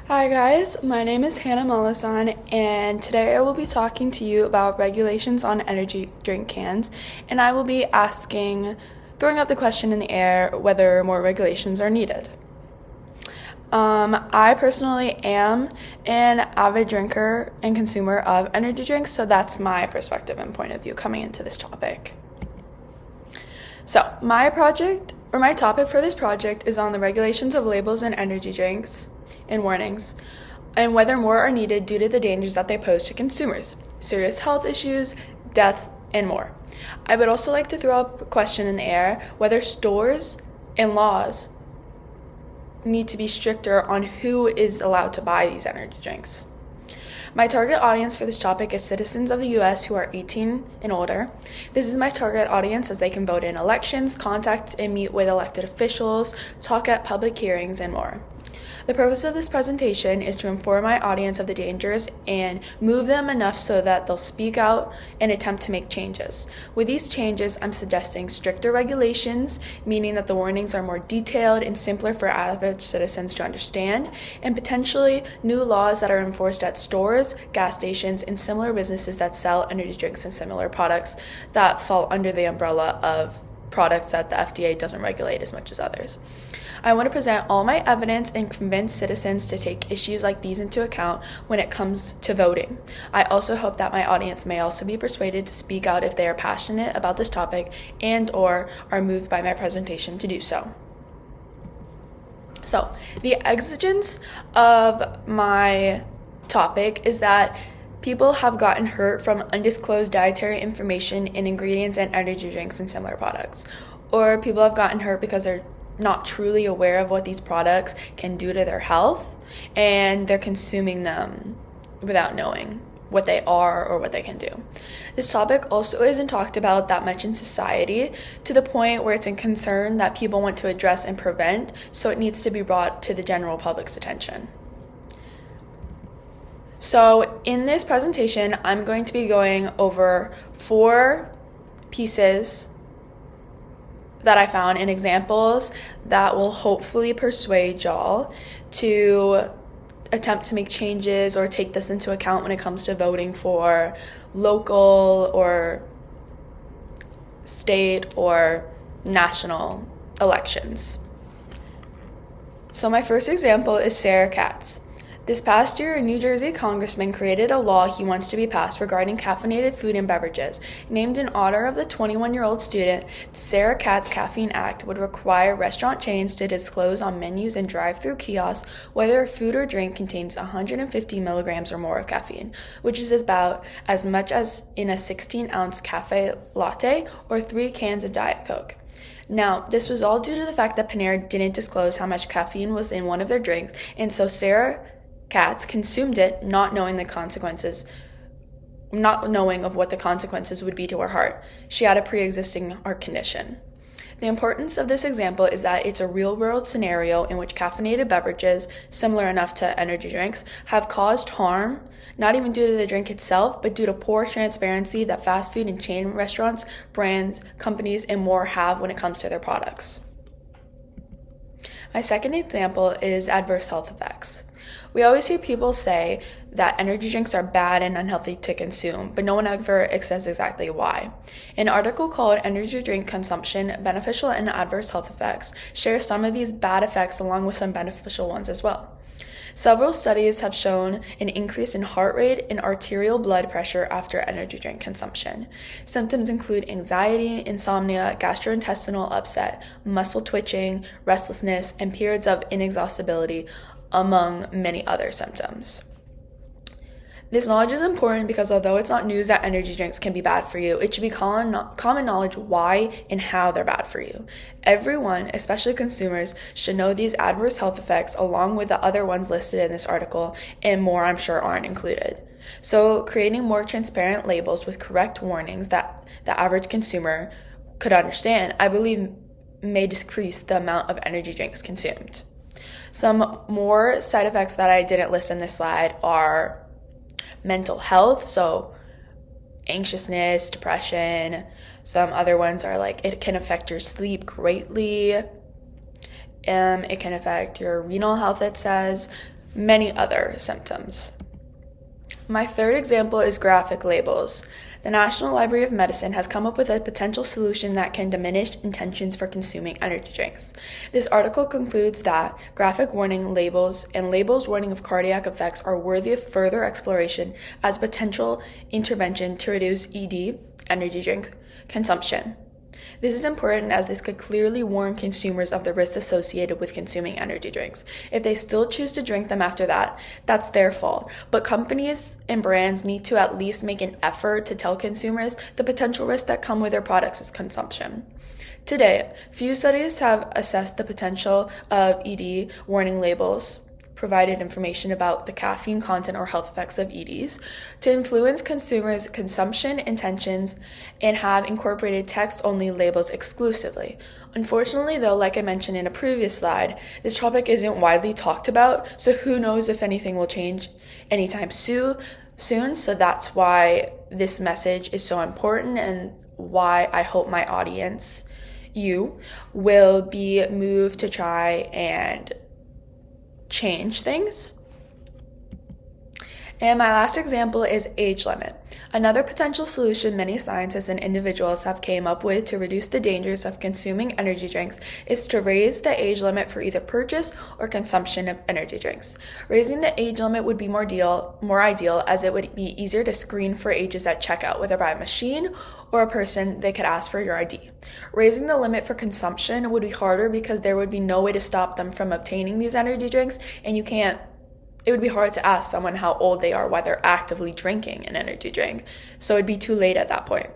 Hi guys, my name is Hannah Mollasan, and today I will be talking to you about regulations on energy drink cans, and I will be throwing up the question in the air whether more regulations are needed. I personally am an avid drinker and consumer of energy drinks, so that's my perspective and point of view coming into this topic. So, my topic for this project is on the regulations of labels in energy drinks and warnings, and whether more are needed due to the dangers that they pose to consumers, serious health issues, death, and more. I would also like to throw up a question in the air whether stores and laws need to be stricter on who is allowed to buy these energy drinks. My target audience for this topic is citizens of the U.S. who are 18 and older. This is my target audience as they can vote in elections, contact and meet with elected officials, talk at public hearings, and more. The purpose of this presentation is to inform my audience of the dangers and move them enough so that they'll speak out and attempt to make changes. With these changes, I'm suggesting stricter regulations, meaning that the warnings are more detailed and simpler for average citizens to understand, and potentially new laws that are enforced at stores, gas stations, and similar businesses that sell energy drinks and similar products that fall under the umbrella of products that the FDA doesn't regulate as much as others. I want to present all my evidence and convince citizens to take issues like these into account when it comes to voting. I also hope that my audience may also be persuaded to speak out if they are passionate about this topic and or are moved by my presentation to do so. So, the exigence of my topic is that people have gotten hurt from undisclosed dietary information in ingredients and energy drinks and similar products. Or people have gotten hurt because they're not truly aware of what these products can do to their health, and they're consuming them without knowing what they are or what they can do. This topic also isn't talked about that much in society, to the point where it's a concern that people want to address and prevent, so it needs to be brought to the general public's attention. So in this presentation, I'm going to be going over 4 pieces that I found and examples that will hopefully persuade y'all to attempt to make changes or take this into account when it comes to voting for local or state or national elections. So my first example is Sarah Katz. This past year, a New Jersey congressman created a law he wants to be passed regarding caffeinated food and beverages. Named in honor of the 21-year-old student, the Sarah Katz Caffeine Act would require restaurant chains to disclose on menus and drive-through kiosks whether a food or drink contains 150 milligrams or more of caffeine, which is about as much as in a 16-ounce cafe latte or 3 cans of Diet Coke. Now, this was all due to the fact that Panera didn't disclose how much caffeine was in one of their drinks, and so Sarah Katz consumed it not knowing of what the consequences would be to her heart. She had a pre-existing heart condition. The importance of this example is that it's a real-world scenario in which caffeinated beverages, similar enough to energy drinks, have caused harm, not even due to the drink itself, but due to poor transparency that fast food and chain restaurants, brands, companies, and more have when it comes to their products. My second example is adverse health effects. We always hear people say that energy drinks are bad and unhealthy to consume, but no one ever says exactly why. An article called Energy Drink Consumption, Beneficial and Adverse Health Effects shares some of these bad effects along with some beneficial ones as well. Several studies have shown an increase in heart rate and arterial blood pressure after energy drink consumption. Symptoms include anxiety, insomnia, gastrointestinal upset, muscle twitching, restlessness, and periods of inexhaustibility, among many other symptoms. This knowledge is important because although it's not news that energy drinks can be bad for you, it should be common knowledge why and how they're bad for you. Everyone, especially consumers, should know these adverse health effects along with the other ones listed in this article, and more I'm sure aren't included. So creating more transparent labels with correct warnings that the average consumer could understand, I believe may decrease the amount of energy drinks consumed. Some more side effects that I didn't list in this slide are mental health, so anxiousness, depression. Some other ones are like it can affect your sleep greatly, It can affect your renal health, it says, many other symptoms. My third example is graphic labels. The National Library of Medicine has come up with a potential solution that can diminish intentions for consuming energy drinks. This article concludes that graphic warning labels and labels warning of cardiac effects are worthy of further exploration as potential intervention to reduce ED, energy drink, consumption. This is important as this could clearly warn consumers of the risks associated with consuming energy drinks. If they still choose to drink them after that, that's their fault. But companies and brands need to at least make an effort to tell consumers the potential risks that come with their products' consumption. Today, few studies have assessed the potential of ED warning labels, provided information about the caffeine content or health effects of EDs, to influence consumers' consumption intentions and have incorporated text-only labels exclusively. Unfortunately, though, like I mentioned in a previous slide, this topic isn't widely talked about, so who knows if anything will change anytime soon. So that's why this message is so important and why I hope my audience, you, will be moved to try and change things. And my last example is age limit. Another potential solution many scientists and individuals have came up with to reduce the dangers of consuming energy drinks is to raise the age limit for either purchase or consumption of energy drinks. Raising the age limit would be more ideal as it would be easier to screen for ages at checkout, whether by a machine or a person they could ask for your ID. Raising the limit for consumption would be harder because there would be no way to stop them from obtaining these energy drinks, and it would be hard to ask someone how old they are while they're actively drinking an energy drink, so it'd be too late at that point.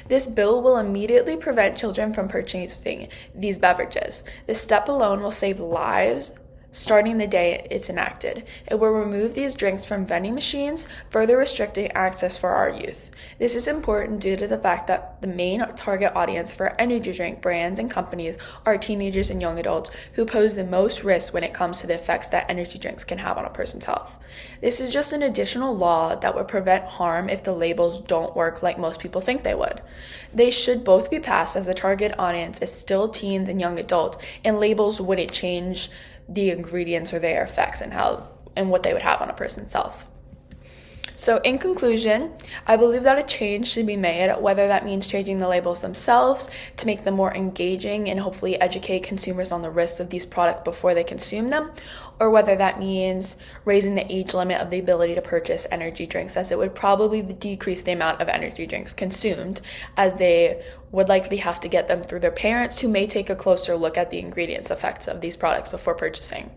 This bill will immediately prevent children from purchasing these beverages. This step alone will save lives starting the day it's enacted. It will remove these drinks from vending machines, further restricting access for our youth. This is important due to the fact that the main target audience for energy drink brands and companies are teenagers and young adults who pose the most risk when it comes to the effects that energy drinks can have on a person's health. This is just an additional law that would prevent harm if the labels don't work like most people think they would. They should both be passed as the target audience is still teens and young adults, and labels wouldn't change the ingredients or their effects and what they would have on a person's health. So in conclusion, I believe that a change should be made, whether that means changing the labels themselves to make them more engaging and hopefully educate consumers on the risks of these products before they consume them, or whether that means raising the age limit of the ability to purchase energy drinks, as it would probably decrease the amount of energy drinks consumed, as they would likely have to get them through their parents, who may take a closer look at the ingredients effects of these products before purchasing.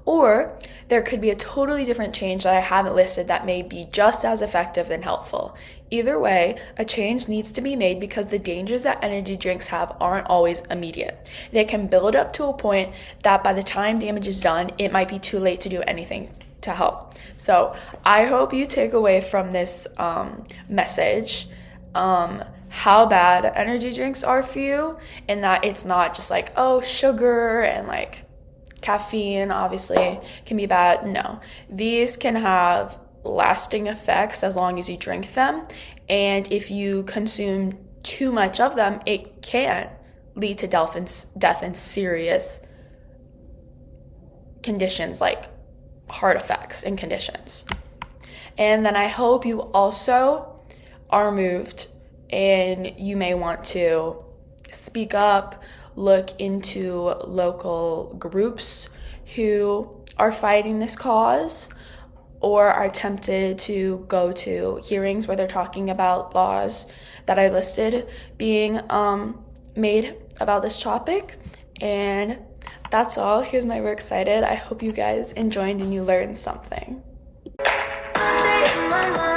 Or there could be a totally different change that I haven't listed that may be just as effective and helpful. Either way, a change needs to be made because the dangers that energy drinks have aren't always immediate. They can build up to a point that by the time damage is done, it might be too late to do anything to help. So I hope you take away from this message how bad energy drinks are for you, and that it's not just like, oh, sugar and like caffeine obviously can be bad. No, these can have lasting effects as long as you drink them, and if you consume too much of them, it can lead to death and serious conditions like heart effects and conditions. And then I hope you also are moved and you may want to speak up, look into local groups who are fighting this cause, or are tempted to go to hearings where they're talking about laws that I listed being made about this topic. And that's all. Here's my works cited. I hope you guys enjoyed and you learned something.